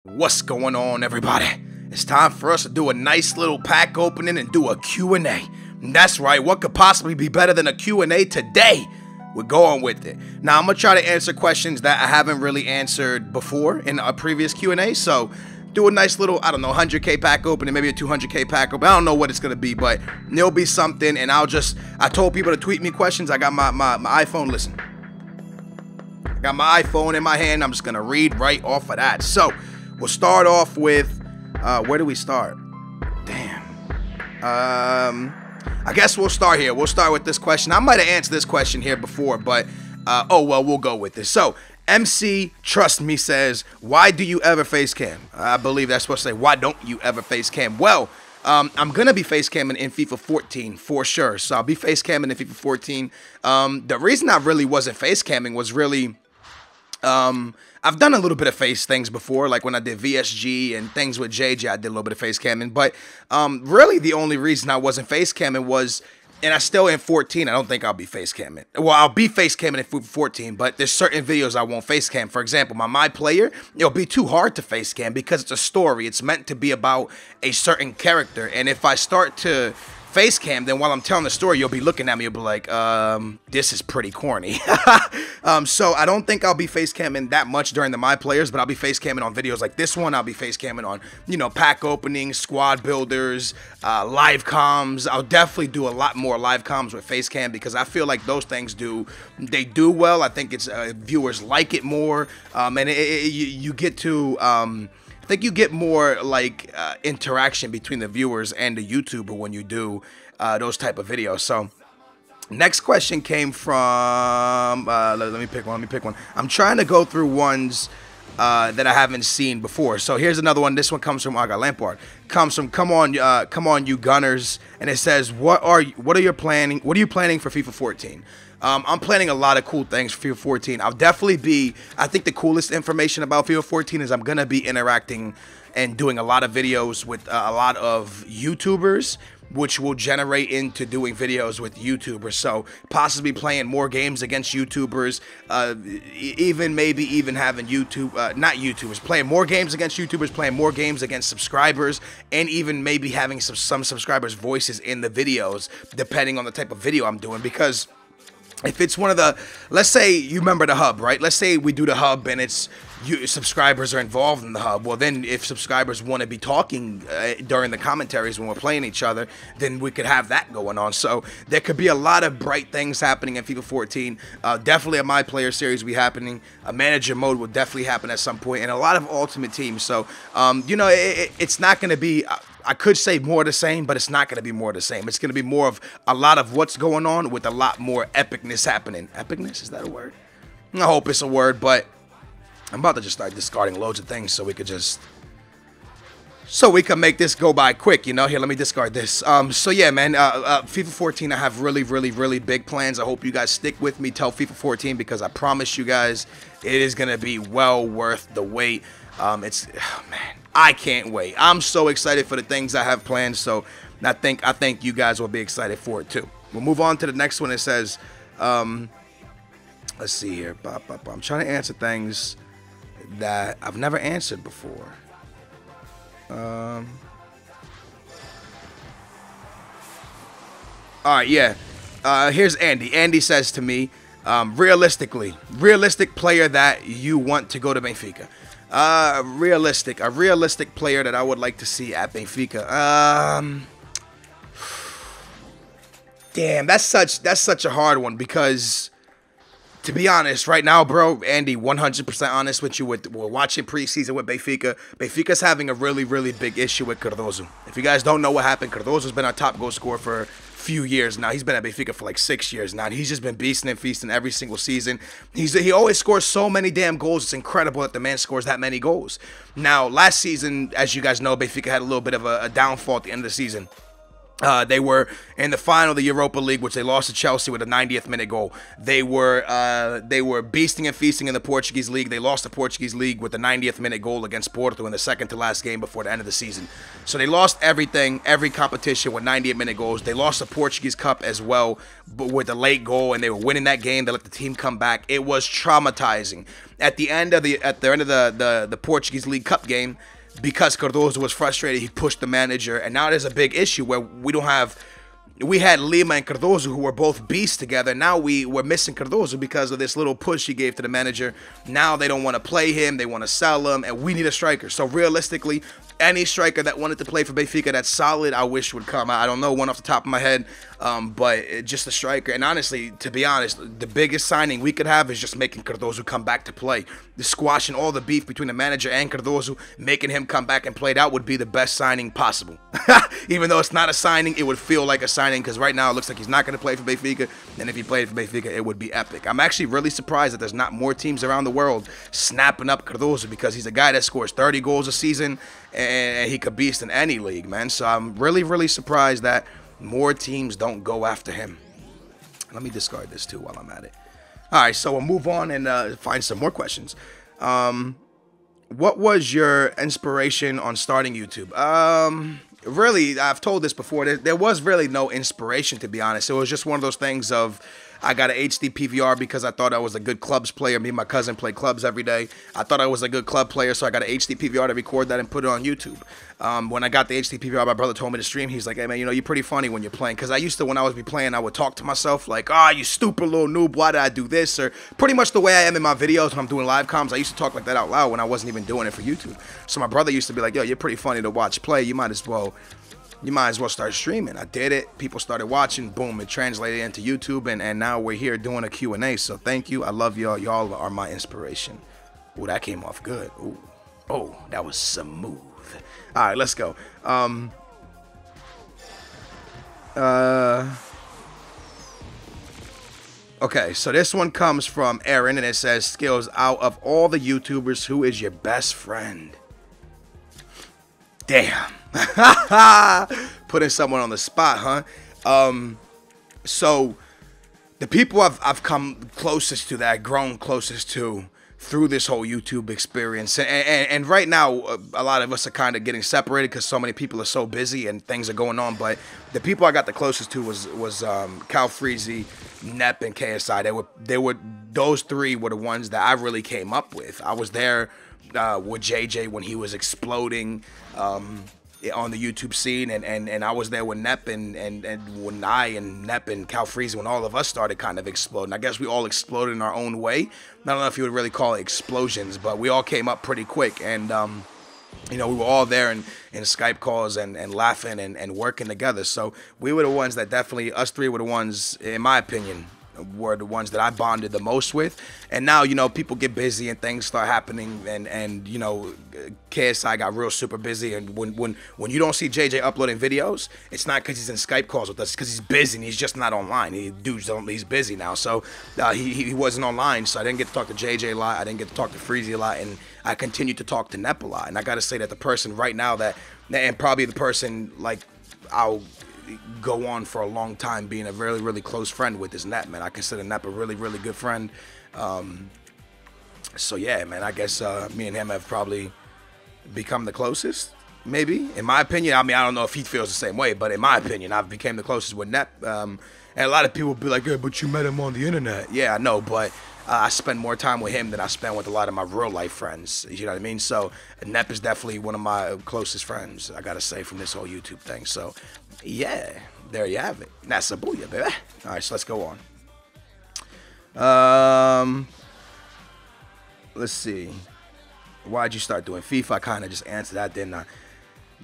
What's going on, everybody? It's time for us to do a nice little pack opening and do a Q&A. That's right, what could possibly be better than a Q&A today? We're going with it. Now, I'm going to try to answer questions that I haven't really answered before in a previous Q&A, so do a nice little, I don't know, 100K pack opening, maybe a 200K pack opening. I don't know what it's going to be, but there'll be something, and I told people to tweet me questions. I got my iPhone, listen. I got my iPhone in my hand. I'm just going to read right off of that. So, we'll start off with, where do we start? Damn. I guess we'll start here. We'll start with this question. I might have answered this question here before, but, oh, well, we'll go with this. So, MC Trust Me says, why do you ever face cam? I believe that's supposed to say, why don't you ever face cam? Well, I'm going to be face camming in FIFA 14 for sure. So, I'll be face camming in FIFA 14. The reason I really wasn't face camming was really... I've done a little bit of face things before, like when I did VSG and things with JJ, I did a little bit of face camming, but really the only reason I wasn't face camming was, and I still in 14, I don't think I'll be face camming. Well, I'll be face camming in 14, but there's certain videos I won't face cam. For example, my player, it'll be too hard to face cam because it's a story. It's meant to be about a certain character, and if I start to face cam, then while I'm telling the story, you'll be looking at me, you'll be like, this is pretty corny. So I don't think I'll be face camming that much during the My Players, but I'll be face camming on videos like this one. I'll be face camming on, you know, pack openings, squad builders, live comms. I'll definitely do a lot more live comms with face cam because I feel like those things do well. I think it's viewers like it more, and you get to I think you get more like interaction between the viewers and the YouTuber when you do those type of videos. So next question came from, let me pick one. I'm trying to go through ones that I haven't seen before. So here's another one. This one comes from, I got Lampard. Comes from, come on you Gunners. And it says, what are you planning for FIFA 14? I'm planning a lot of cool things for FIFA 14. I'll definitely be, I think the coolest information about FIFA 14 is I'm going to be interacting and doing a lot of videos with a lot of YouTubers, which will generate into doing videos with YouTubers. So possibly playing more games against YouTubers, maybe even having not YouTubers, playing more games against YouTubers, playing more games against subscribers, and even maybe having some subscribers' voices in the videos, depending on the type of video I'm doing. Because if it's one of the, let's say you remember the hub, right? Let's say we do the hub and it's subscribers are involved in the hub. Well, then if subscribers want to be talking during the commentaries when we're playing each other, then we could have that going on. So there could be a lot of bright things happening in FIFA 14. Definitely a My Player series will be happening. A manager mode will definitely happen at some point, and a lot of ultimate teams. So, you know, it's not going to be... I could say more the same, but it's not going to be more the same. It's going to be more of a lot of what's going on with a lot more epicness happening. Epicness? Is that a word? I hope it's a word, but I'm about to just start discarding loads of things so we can make this go by quick, you know? Here, let me discard this. So yeah, man, FIFA 14, I have really big plans. I hope you guys stick with me till FIFA 14 because I promise you guys it is going to be well worth the wait. Oh, man, I can't wait. I'm so excited for the things I have planned, so I think you guys will be excited for it too. We'll move on to the next one. It says, let's see here. I'm trying to answer things that I've never answered before. All right, yeah. Here's Andy. Andy says to me, realistic player that you want to go to Benfica. A realistic player that I would like to see at Benfica. Damn, that's such a hard one because, to be honest, right now, bro, Andy, 100% honest with you, we're watching preseason with Benfica. Benfica's having a really big issue with Cardoso. If you guys don't know what happened, Cardoso's been our top goal scorer for few years now. He's been at Benfica for like 6 years now, and he's just been beasting and feasting every single season. He always scores so many damn goals. It's incredible that the man scores that many goals. Now, last season, as you guys know, Benfica had a little bit of a downfall at the end of the season. They were in the final of the Europa League, which they lost to Chelsea with a 90th minute goal. They were beasting and feasting in the Portuguese league. They lost the Portuguese league with the 90th minute goal against Porto in the second to last game before the end of the season. So they lost everything, every competition with 90th minute goals. They lost the Portuguese Cup as well, but with a late goal, and they were winning that game. They let the team come back. It was traumatizing. At the end of the Portuguese League Cup game, because Cardozo was frustrated, he pushed the manager, and now there's a big issue where we had Lima and Cardozo who were both beasts together. Now we're missing Cardozo because of this little push he gave to the manager. Now they don't want to play him, they want to sell him, and we need a striker. So realistically, any striker that wanted to play for Benfica that's solid, I wish would come. I don't know one off the top of my head, but just a striker. And honestly, to be honest, the biggest signing we could have is just making Cardozo come back to play. The squashing all the beef between the manager and Cardozo, making him come back and play, that would be the best signing possible. Even though it's not a signing, it would feel like a signing, because right now it looks like he's not going to play for Benfica, and if he played for Benfica, it would be epic. I'm actually really surprised that there's not more teams around the world snapping up Cardozo, because he's a guy that scores 30 goals a season, and he could beast in any league, man. So I'm really, really surprised that more teams don't go after him. Let me discard this too while I'm at it. All right, so we'll move on and find some more questions. What was your inspiration on starting YouTube? Really, I've told this before. There was really no inspiration, to be honest. It was just one of those things of, I got an HD PVR because I thought I was a good clubs player. Me and my cousin play clubs every day. I thought I was a good club player, so I got an HD PVR to record that and put it on YouTube. When I got the HD PVR, my brother told me to stream. He's like, hey, man, you know, you're pretty funny when you're playing. Because I used to, when I would be playing, I would talk to myself like, ah, you stupid little noob, why did I do this? Or pretty much the way I am in my videos when I'm doing live comms. I used to talk like that out loud when I wasn't even doing it for YouTube. So my brother used to be like, yo, you're pretty funny to watch play. You might as well start streaming. I did it. People started watching. Boom, it translated into YouTube, and now we're here doing a Q&A. So thank you. I love y'all. Y'all are my inspiration. Ooh, that came off good. Ooh. Oh, that was smooth. All right, let's go. Okay, so this one comes from Aaron, and it says, Skills, out of all the YouTubers, who is your best friend? Damn. Putting someone on the spot, huh? So the people I've come closest to, that I've grown closest to through this whole YouTube experience, and right now a lot of us are kind of getting separated because so many people are so busy and things are going on. But the people I got the closest to was Cal Freezy, Nep, and KSI. Those three were the ones that I really came up with. I was there with JJ when he was exploding on the YouTube scene, and I was there with Nep and when I and Nep and Cal Freezy, when all of us started kind of exploding. I guess we all exploded in our own way. I don't know if you would really call it explosions, but we all came up pretty quick, and you know, we were all there in Skype calls and laughing and working together. So we were the ones that definitely, us three were the ones, in my opinion, were the ones that I bonded the most with. And now, you know, people get busy and things start happening, and you know, KSI got real super busy, and when you don't see JJ uploading videos, it's not because he's in Skype calls with us, it's because he's busy and he's just not online. He's busy now, so he wasn't online, so I didn't get to talk to JJ a lot, I didn't get to talk to Freezy a lot, and I continued to talk to Nep a lot. And I gotta say that the person right now and probably the person, like, I'll go on for a long time being a really, really close friend with, is Nep, man. I consider Nep a really, really good friend. So yeah, man, I guess me and him have probably become the closest, maybe, in my opinion. I mean, I don't know if he feels the same way, but in my opinion, I've became the closest with Nep. And a lot of people be like, yeah, but you met him on the internet. Yeah, I know, but I spend more time with him than I spend with a lot of my real life friends. You know what I mean? So Nep is definitely one of my closest friends, I gotta say, from this whole YouTube thing. So yeah, there you have it. That's a booyah, baby. All right, so let's go on. Let's see. Why'd you start doing FIFA? I kind of just answered that, didn't I?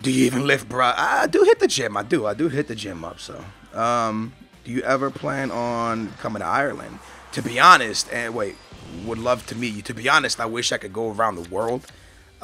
Do you even lift, bro? I do hit the gym. I do hit the gym up. So, do you ever plan on coming to Ireland? To be honest, and wait, would love to meet you. To be honest, I wish I could go around the world.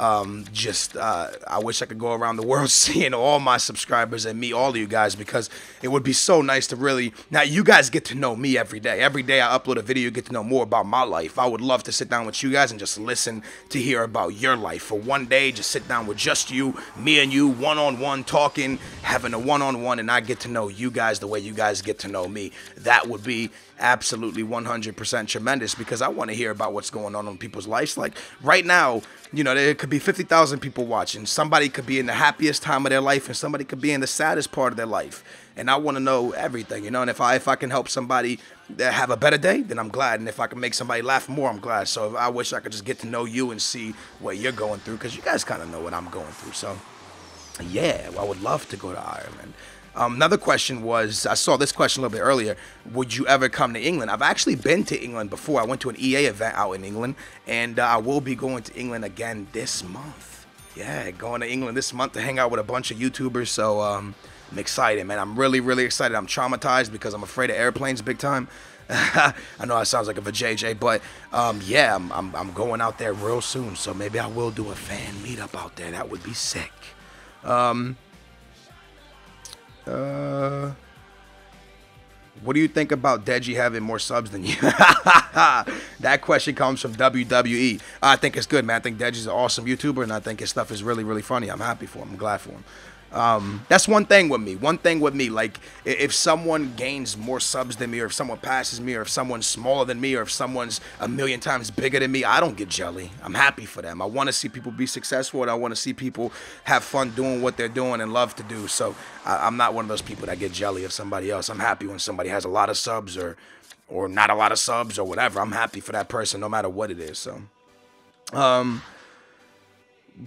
I wish I could go around the world seeing all my subscribers and meet all of you guys, because it would be so nice to really, now you guys get to know me every day. Every day I upload a video, you get to know more about my life. I would love to sit down with you guys and just listen to hear about your life. For one day, just sit down with just you, me and you, one-on-one, talking, having a one-on-one, and I get to know you guys the way you guys get to know me. That would be absolutely 100% tremendous, because I want to hear about what's going on in people's lives. Like right now, you know, there could be 50,000 people watching. Somebody could be in the happiest time of their life, and somebody could be in the saddest part of their life. And I want to know everything, you know. And if I can help somebody have a better day, then I'm glad. And if I can make somebody laugh more, I'm glad. So I wish I could just get to know you and see what you're going through, because you guys kind of know what I'm going through. So yeah, I would love to go to Ireland. Another question was, I saw this question a little bit earlier, would you ever come to England? I've actually been to England before. I went to an EA event out in England, and I will be going to England again this month. Yeah, going to England this month to hang out with a bunch of YouTubers, so I'm excited, man. I'm really, really excited. I'm traumatized because I'm afraid of airplanes big time. I know that sounds like a JJ, but yeah, I'm going out there real soon, so maybe I will do a fan meetup out there. That would be sick. What do you think about Deji having more subs than you? That question comes from WWE. I think it's good, man. I think Deji's an awesome YouTuber, and I think his stuff is really, really funny. I'm happy for him. I'm glad for him. That's one thing with me. Like, if someone gains more subs than me, or if someone passes me, or if someone's smaller than me, or if someone's a million times bigger than me, I don't get jelly. I'm happy for them. I want to see people be successful, and I want to see people have fun doing what they're doing and love to do. So I'm not one of those people that get jelly of somebody else. I'm happy when somebody has a lot of subs or not a lot of subs or whatever. I'm happy for that person no matter what it is. So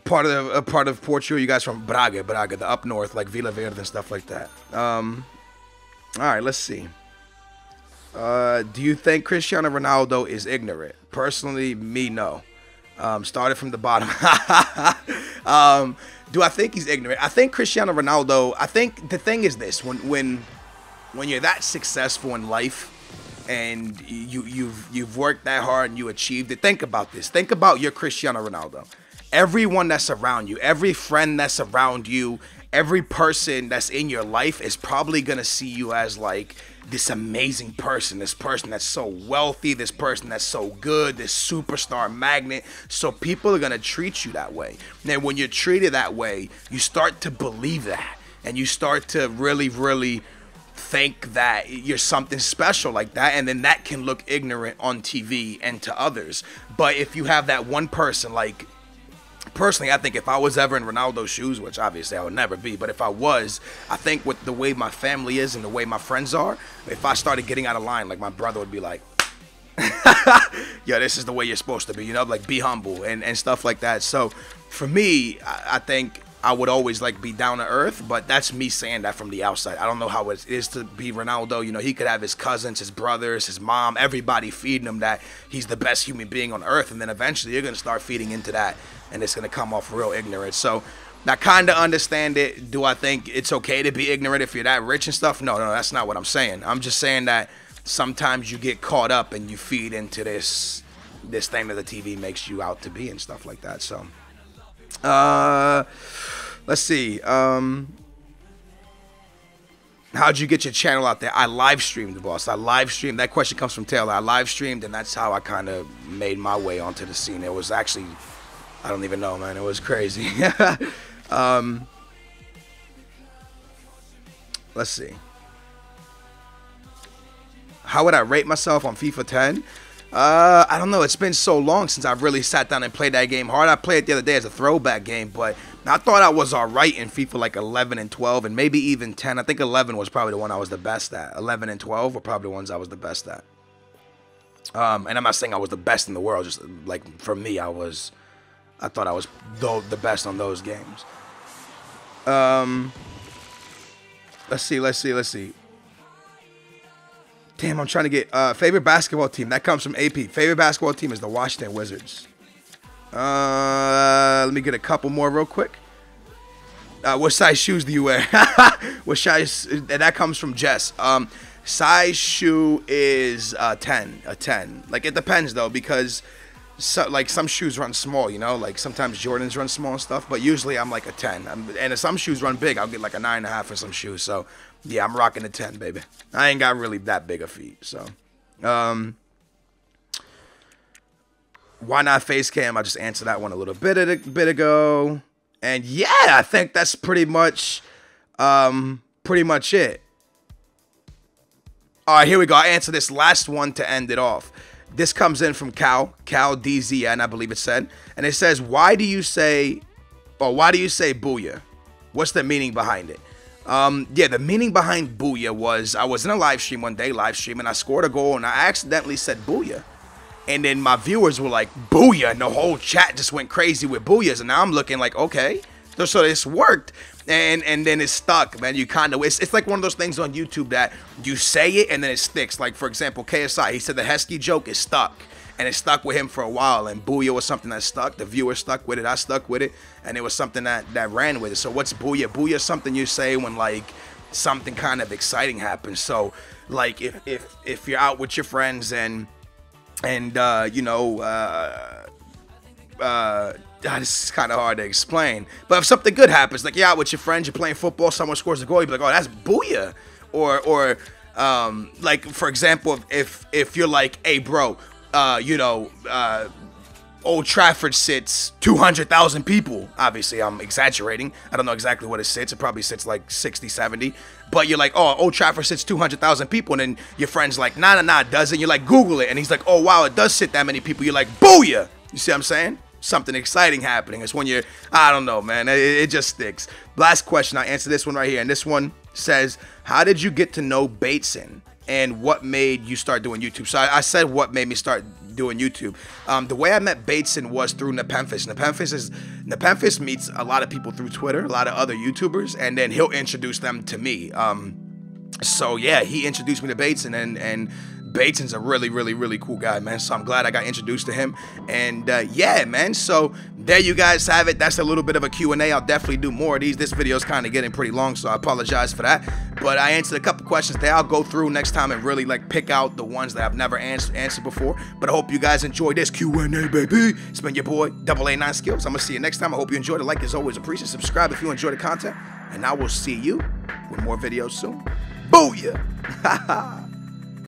part of Portugal, you guys from Braga, the up north, like Vila Verde and stuff like that. All right, let's see. Do you think Cristiano Ronaldo is ignorant? Personally, me, no. Started from the bottom. Do I think he's ignorant? I think Cristiano Ronaldo, I think the thing is this, when you're that successful in life and you've worked that hard and you achieved it, think about this. Think about your Cristiano Ronaldo. Everyone that's around you, every friend that's around you, every person that's in your life is probably going to see you as like this amazing person, this person that's so wealthy, this person that's so good, this superstar magnet. So people are going to treat you that way. Now, when you're treated that way, you start to believe that, and you start to really, really think that you're something special like that, and then that can look ignorant on TV and to others. But if you have that one person, like, personally, I think if I was ever in Ronaldo's shoes, which obviously I would never be, but if I was, I think with the way my family is and the way my friends are, if I started getting out of line, like, my brother would be like, yo, this is the way you're supposed to be, you know, like, be humble and stuff like that. So for me, I think I would always like be down to earth, but that's me saying that from the outside. I don't know how it is to be Ronaldo. You know, he could have his cousins, his brothers, his mom, everybody feeding him that he's the best human being on earth, and then eventually you're going to start feeding into that, and it's going to come off real ignorant. So I kind of understand it. Do I think it's okay to be ignorant if you're that rich and stuff? No, that's not what I'm saying. I'm just saying that sometimes you get caught up and you feed into this thing that the TV makes you out to be and stuff like that. So let's see. How'd you get your channel out there? I live streamed, boss. I live streamed. That question comes from Taylor. I live streamed, and that's how I kind of made my way onto the scene. It was actually, I don't even know, man. It was crazy. Let's see. How would I rate myself on FIFA 10? I don't know. It's been so long since I've really sat down and played that game hard. I played it the other day as a throwback game, but I thought I was all right in FIFA like 11 and 12 and maybe even 10. I think 11 was probably the one I was the best at. 11 and 12 were probably the ones I was the best at. And I'm not saying I was the best in the world. Just like for me, I thought I was the best on those games. Let's see. Damn, I'm trying to get favorite basketball team. That comes from AP. Favorite basketball team is the Washington Wizards. Let me get a couple more real quick. What size shoes do you wear? What size? That comes from Jess. Size shoe is 10. A 10. Like, it depends though, because So, like, some shoes run small, you know, like sometimes Jordans run small and stuff, but usually I'm like a 10. And if some shoes run big, I'll get like a 9.5 for some shoes. So yeah, I'm rocking a 10, baby. I ain't got really that big of feet. So why not face cam? I just answered that one a little bit ago. And yeah, I think that's pretty much it. All right, here we go. I answer this last one to end it off. This comes in from Cal DZN, I believe it said. And it says, why do you say booyah? What's the meaning behind it? Yeah, the meaning behind booyah was, I was in a live stream one day, and I scored a goal, and I accidentally said booyah. And then my viewers were like, booyah, and the whole chat just went crazy with booyahs. And now I'm looking like, okay, so this worked. And then it stuck, man. You kind of, it's like one of those things on YouTube that you say it and then it sticks. Like, for example, KSI, he said the Heskey joke is stuck. And it stuck with him for a while. And booyah was something that stuck. The viewer stuck with it. I stuck with it. And it was something that ran with it. So what's booyah? Booyah is something you say when, like, something kind of exciting happens. So, like, if you're out with your friends and you know, this is kind of hard to explain, but if something good happens, like you're out with your friends, you're playing football, someone scores a goal, you'd be like, oh, that's booyah. Or like, for example, if you're like, hey, bro, you know, Old Trafford sits 200,000 people. Obviously, I'm exaggerating. I don't know exactly what it sits. It probably sits like 60, 70. But you're like, oh, Old Trafford sits 200,000 people. And then your friend's like, nah, it doesn't. You're like, Google it. And he's like, oh, wow, it does sit that many people. You're like, booyah. You see what I'm saying? Something exciting happening. It's when you're, I don't know, man. It just sticks. Last question. I answer this one right here. And this one says, how did you get to know Bateson? And what made you start doing YouTube? So I said what made me start doing YouTube. The way I met Bateson was through Nepenthes. Nepenthes meets a lot of people through Twitter, a lot of other YouTubers, and then he'll introduce them to me. So yeah, he introduced me to Bateson, and Bateson's a really, really, really cool guy, man. So I'm glad I got introduced to him. And yeah, man. So there you guys have it. That's a little bit of a Q&A. I'll definitely do more of these. This video is kind of getting pretty long, so I apologize for that. But I answered a couple questions there. I'll go through next time and really like pick out the ones that I've never answered before. But I hope you guys enjoyed this Q&A, baby. It's been your boy, AA9skillz. I'm going to see you next time. I hope you enjoyed it. Like as always, appreciate it. Subscribe if you enjoy the content. And I will see you with more videos soon. Booyah!